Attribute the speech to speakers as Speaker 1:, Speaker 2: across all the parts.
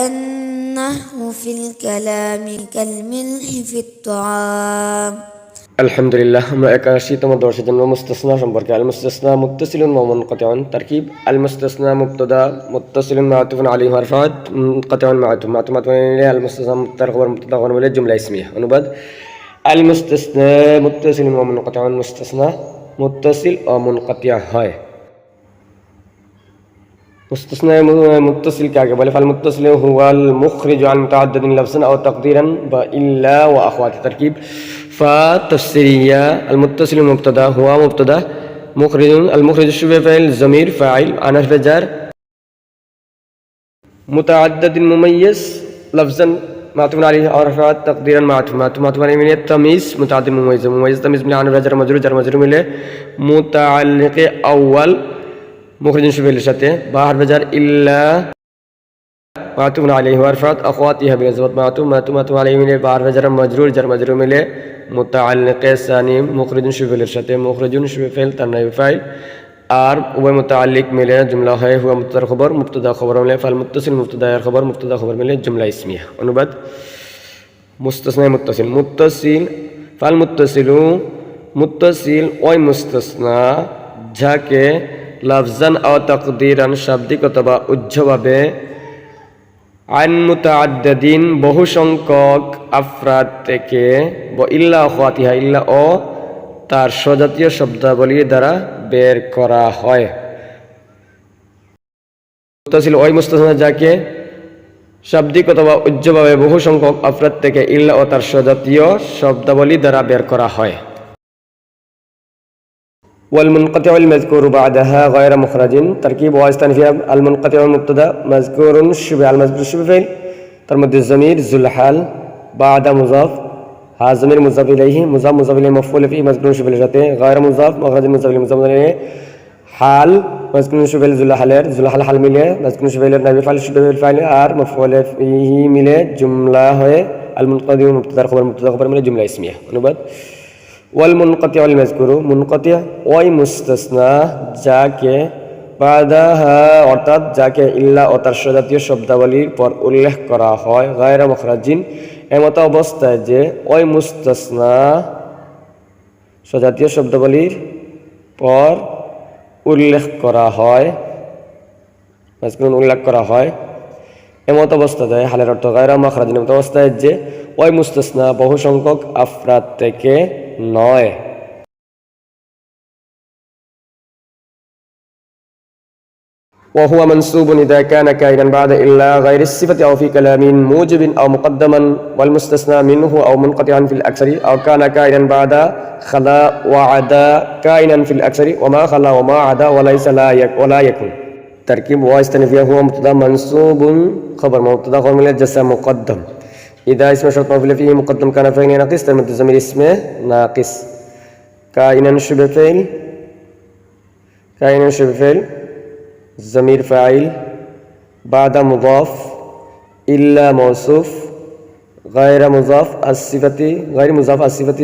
Speaker 1: النحو في الكلام كالملح في الطعام.
Speaker 2: আলহামদুলিল্লাহ, আমরা ৮১তম দর্শের জন্য মুস্তাসনা সম্পর্কে আল মুস্তাসনা মুত্তাসিলুন ওয়া মুনকাতিউন তারকিব আল মুস্তাসনা মুবতাদা মুত্তাসিলুন মা'তুফুন আলাইহি মারফু'আত মুনকাতিউন মা'তুফ আল মুস্তাসনা মুবতাদা খবর মুবতাদা খবর মিলে জুমলা ইসমিয়া। অনুবাদ: আল মুস্তাসনা মুত্তাসিলুন ওয়া মুনকাতিউন, মুস্তাসনা মুত্তাসিল ও মুনকাতি' হয়। মুস্তাসনা মুত্তাসিল কাকে বলে? ফাল মুত্তাসিল হুয়াল মুখরিজু আন মুতাআদ্দিদিন লাফজান আও তাকদীরান বা ইল্লা ওয়া আখওয়াতি তারকিব। ফা তাফসিরিয়া আল মুত্তাসিল মুবতাদা হুয়া মুবতাদা মুখরিজুন আল মুখরিজু শুবে ফাইল জমির ফাইল আন হারফে জার মুতাআদ্দিদিন মুমাইয়িজ লাফজান মা'তুফুন আলাইহি আও রাফা'আত তাকদীরান মা'তুফ আলাইহি মিলে তামিজ মুতাআদ্দিদ মুমাইয়িজ তামিজ মিলে আন জার মাজরুর মিলে মুতাআল্লিকে আউয়াল মুখরিজুন শুবেলের সাথে বা হারফে জার ইল্লা মা'তুফুন আলাইহি ওয়া রাফা'আত আখওয়াতিহা বিল জবত মা'তুফ আলাইহি মিলে বা হারফে জার মাজরুর মিলে মুতাআল্লিকে সানি মুখরিজুন শুবেলের সাথে মুখরিজুন শুবে ফাইল তার নাইব ফাইল আর উভয় মুতাআল্লিক মিলে জুমলা হয় হুয়া মুবতাদার খবর মুবতাদা খবর মিলে ফাল মুত্তাসিল মুবতাদার খবর মুবতাদা খবর মিলে জুমলা ইসমিয়া। অনুবাদ: মুস্তাসনা মুত্তাসিল মুত্তাসিল ফাল মুত্তাসিল ওই মুস্তাসনা যাকে লাফজান ও তাকদীরান শাব্দিক অথবা উজ্জ্বভাবে আন মুতাআদ্দিদিন বহু সংখ্যক আফরাদ থেকে ইল্লা আখওয়াতিহা ইল্লা ও তার স্বজাতীয় শব্দাবলী দ্বারা বের করা হয়। মুত্তাসিল ওই মুস্তাসনা যাকে শাব্দিক অথবা উজ্জ্বভাবে বহু সংখ্যক আফরাদ থেকে ইল্লা ও তার স্বজাতীয় শব্দাবলী দ্বারা বের করা হয়। والمنقطع المذكور بعدها غير مخرج تركيب واستنفي المنقطع المبتدا مذكور شبه المذكور شبه فعل ترمد الضمير ذو الحال بعد مضاف ها ضمير مضاف اليه مضاف اليه مفعول فيه مذكور شبه لجاته غير مضاف مخرج مضاف اليه حال مذكور شبه ذو الحال حال মিলে مذكور شبه نائب فاعل شبه الفاعل আর مفعول فيه মিলে জুমলা হয়ে المنقطع مبتدا خبر মিলে জুমলা ইসমিয়া। অনুবাদ: ওয়াল মুনকাতিউ আল মাযকুরু মুনকাতি' ওই মুস্তাসনা যাকে বাদাহা অর্থাৎ যাকে ইল্লা ও তার স্বজাতীয় শব্দাবলীর পর উল্লেখ করা হয় গায়রা মুখরাজিন এমত অবস্থায় যে ওই মুস্তাসনা স্বজাতীয় শব্দাবলীর পর উল্লেখ করা হয় মাযকুরুন উল্লেখ করা হয় এমত অবস্থায় হালের অর্থ গায়রা মুখরাজিন এমত অবস্থায় যে ওই মুস্তাসনা বহু সংখ্যক আফরাদ থেকে নয়। وهو منصوب إذا كان كائنا بعد إلا غير الصفة أو في كلام موجب أو مقدما والمستثنى منه أو منقطعا في الأكثر أو كان كائنا بعد خلا وعدا كائنا في الأكثر وما خلا وما عدا وليس ولا يكن. تركيب واستنفيه هو مبتدا منصوب خبر مبتدا خبر من الجسم مقدم إذا اسم شرط مفعول فيه مقدم كان فعل ناقص ترمد الضمير اسمه ناقص كائنا شبه فعل ضمير فاعل بعد مضاف إلا موصوف غير مضاف الصفة غير مضاف الصفة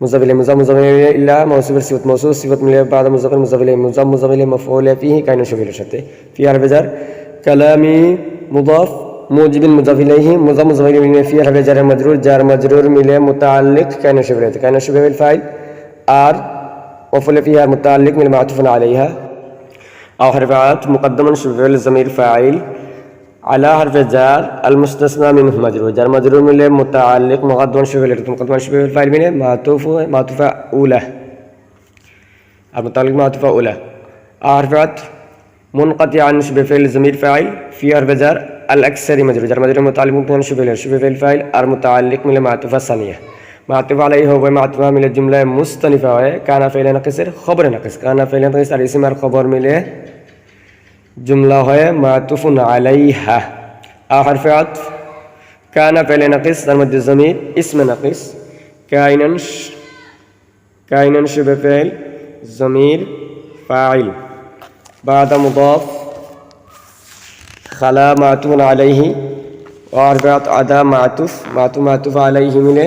Speaker 2: مضاف إليه إلا موصوف الصفة موصوف صفة من بعد مضاف إليه مضاف إليه مفعول فيه كائنا شبه الشرط في حرف جر كلامي مضاف موجب مضاف إليه مضاف إليه في حرف جر مجرور مله متعلق كائنا شبه الفاعل আর مفعول فيها متعلق من معطوف عليها أو حرفات مقدما شبه الضمير فاعل على حرف جار المستثنى منه مجرور مله متعلق مقدما شبه الفاعل من معطوف أولى المتعلق معطوف أولى حرفات منقطع عن شبه فعل الضمير فاعل في حرف جار الأكثر مجرور متعلق مقدما شبه الفاعل المتعلق من معطوف ثانية معطوف عليه هو معطوف من الجملة مستنفة है काना فعل नाक़िस खबर नाक़िस काना فعل नाक़िस और इसम और खबर मिले जुमला है معطوف عليها حرف عطف काना فعل नाक़िस ضمير ضمير اسم नाक़िस كائنا شبه فعل ضمير فاعل بعد مضاف خلا معطوف عليه وحرف عدا معطوف عليه मिले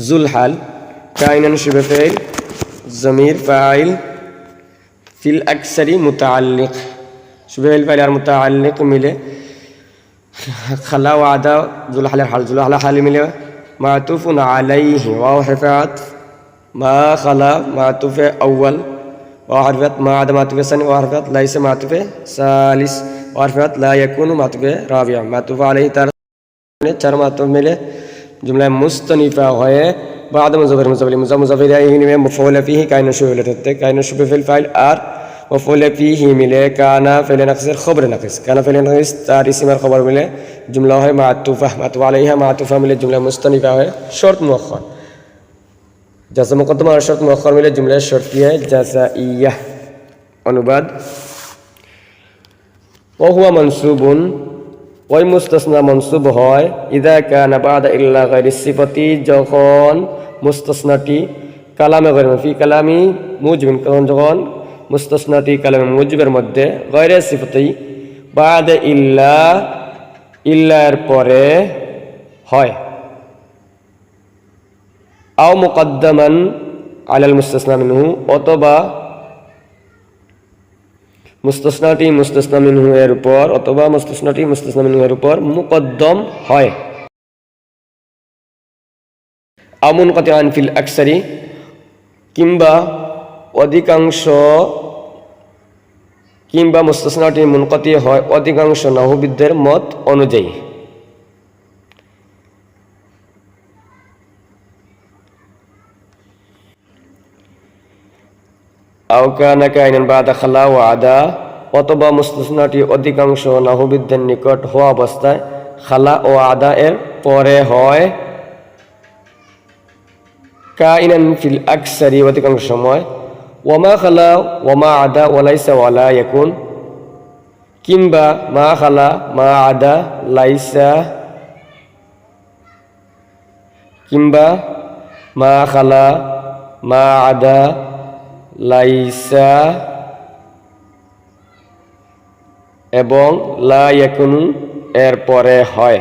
Speaker 2: ذو الحال كائنا شبه فعل ضمير فاعل في الأكثر متعلق شبه الفعل المتعلق मिले খালা ওয়াদা জুলহালের হাল জুলহালা হালি মিলে মাতুফুন আলাইহি ওয়াও হারফাত মা খালা মাতুফে আউয়াল ওয়া হারফাত মা আদা মাতুফে সানি ওয়া হারফাত লাইসা মাতুফে সালিস ওয়া হারফাত লা ইয়াকুনু মাতুফে রাবিয়া মাতুফ আলাইহি তার চার মাতুফ মিলে জুমলা মুস্তানিফা হয়ে بعد مضاف مضاف إليه में मफऊल फीही कायन शुबह होते कायन शुबह फिल फाइल और मफऊल फीही मिले काना फिल नक़्स खबर नक़्स काना फिल नक़्स तार इस्म और खबर मिले जुमला है मातूफा मातूफ अलैहा मातूफा मिले जुमला मुस्तनिफा है शर्त मुअख्खर जैसा मुक़द्दमा और शर्त मुअख्खर मिले जुमला शर्तिया जज़ाइया अनुबाद व हुवा मंसूबुन ওই মুস্তাসনা মনসুব হয় ইদা কানা বাদা ইল্লা গায়রি সিফাতি যখন মুস্তাসনাটি কালামে গায়রি ফি কালামি মুজবিন যখন মুস্তাসনাটি কালামে মুজবের মধ্যে গায়রি সিফাতি বাদা ইল্লার পরে হয় আও মুকদ্দামান আলাল মুস্তাসনা মিনহু অথবা মুস্তাসনাটি মুস্তাসনা মিনহু এর উপর অথবা মুস্তাসনাটি মুস্তাসনা মিনহু এর উপর মুকদ্দম হয় আমুন কাতিআন ফিল আকসারি কিংবা অধিকাংশ কিংবা মুস্তাসনাটি মুনকাতি হয় অধিকাংশ নাহবিদদের মত অনুযায়ী আও কানা কাইনান বাদা খালা ওয়া আদা অথবা মুস্তাসনাটি অধিকাংশ নাহবিদদের নিকট হওয়া অবস্থায় খালা ও আদা এর পরে হয় কাইনান ফিল আকসারি অধিকাংশ সময় ওয়ামা খালা ওয়ামা আদা ওয়ালাইসা ওয়ালা ইয়াকুন কিংবা মা খালা মা আদা লাইসা কিংবা মা খালা মা আদা লাইসা এবং লা ইয়াকুনু এর পরে হয়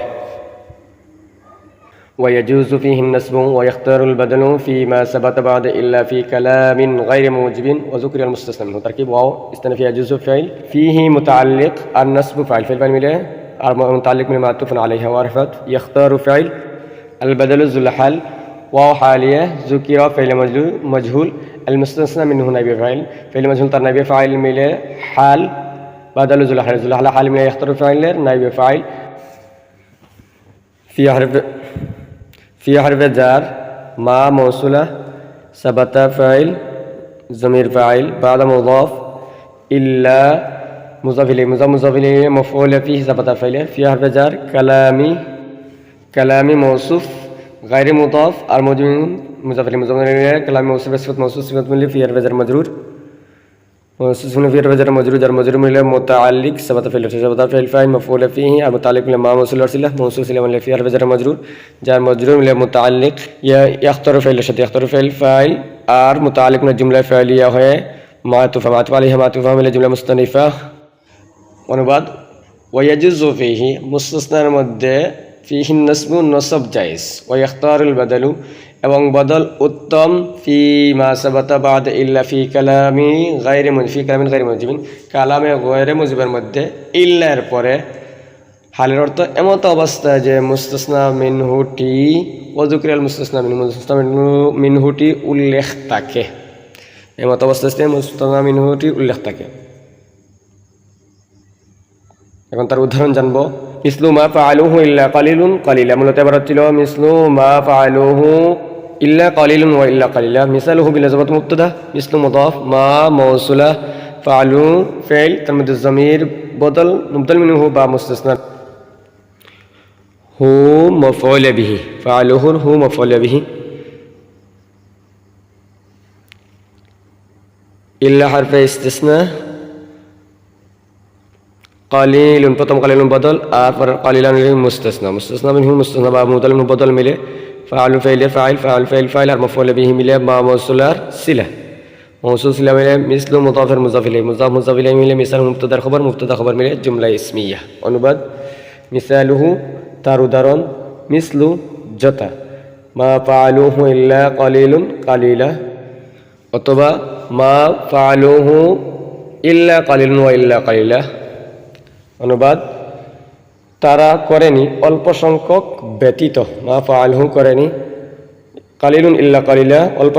Speaker 2: ويجوز فيه النسب ويختار البدل فيما ثبت بعد إلا في كلام غير موجب وذكر المستثنى منه تركيب واو استنفي يجوز فعل فيه متعلق النسب فعل مله متعلق من معطوف عليها وعرفت يختار فعل البدل ذو الحال واو حالية ذكر فعل مجهول المستثنى منه نائب فاعل فعل مجهول تر نائب فاعل مله حال بدل ذو الحال حال مله يختار فعل نائب فاعل في حرف جار ما موصولة ثبت فاعل ضمير فاعل بعد مضاف إلا مضاف إليه مفعول فيه ثبت فاعل في حرف جار كلامي موصوف غير مضاف الموجود مضاف إليه كلام موصوف صفة ملي في حرف جار مجرور موصوف في حرف جار مجرور ملي متعلق ثبت فاعل فاعل مفعول فيه المتعلق ملي ما موصول صلة موصوف ملي في حرف جار مجرور جار مجرور ملي متعلق يختار فاعل فاعل আর মুতাআল্লিক না জুমলা ফাইলিয়া হয়ে মাতুফ আলাইহি মাতুফ মিলে জুমলা মুস্তানিফা অনুবাদ ওয়ায়াজুজু ফিহি মুস্তাসনার মধ্যে ফিহি নাসবু নসব জায়েজ ওয়া ইখতারুল বাদালু এবং বদল উত্তম ফি মা সাবাতা বাদ ইল্লা ফি কালামি গায়রি মুজিবিন কালামে গায়রি মুজিবের মধ্যে ইল্লা এর পরে হালের অর্থ এমত অবস্থায় যে মুস্তাসনা মিনহুটি ওয়াযুকরিল মুস্তাসনা মিনহুটি উল্লেখ থাকে এমত অবস্থায় মুস্তাসনা মিনহুটি উল্লেখ থাকে এখন তার উদাহরণ জানবো মিসলু মা ফাআলুহু ইল্লা কালিলুন কালিলা মূলত এবার ছিল মিসলু মা ফাআলুহু ইল্লা কালিলুন ওয়া ইল্লা কালিলা মিসালুহু বিল জাবাত মুবতাদা মিসলু মুদাফ মা মাওসুলা ফাআলু ফাইল তার মধ্যে জমির বদল মুবদল মিনহু বা মুস্তাসনা হু মাফউল বিহি ফাআলুহু হু মাফউল বিহি ইল্লা হারফে ইস্তিসনা কালিলুন প্রথম কালিলুন বদল আর পর কালিলান মুস্তাসনা মিনহু মুস্তাসনা বা মুবদল মিনহু বদল মিলে ফাআলু ফাইল আর মাফউল বিহি মিলে মা মাওসুলার সিলা মৌসুল সিলা মিলে মিসলু মুদাফের মুজাফ ইলাইহি মিলে মিসাল মুবতাদার খবর মিলে জুমলা ইসমিয়া অনুবাদ মিসালুহু তার উদাহরণ মিসলু যথা মা ফাআলুহু ইল্লা কালিলুন কালিলা অথবা মা ফাআলুহু ইল্লা কালিলুন ওয়া ইল্লা কালিলা অনুবাদ তারা করেনি অল্প সংখ্যক ব্যতীত, মা ফাআলহু করেনি, কালিলুন ইল্লা কালিলা অল্প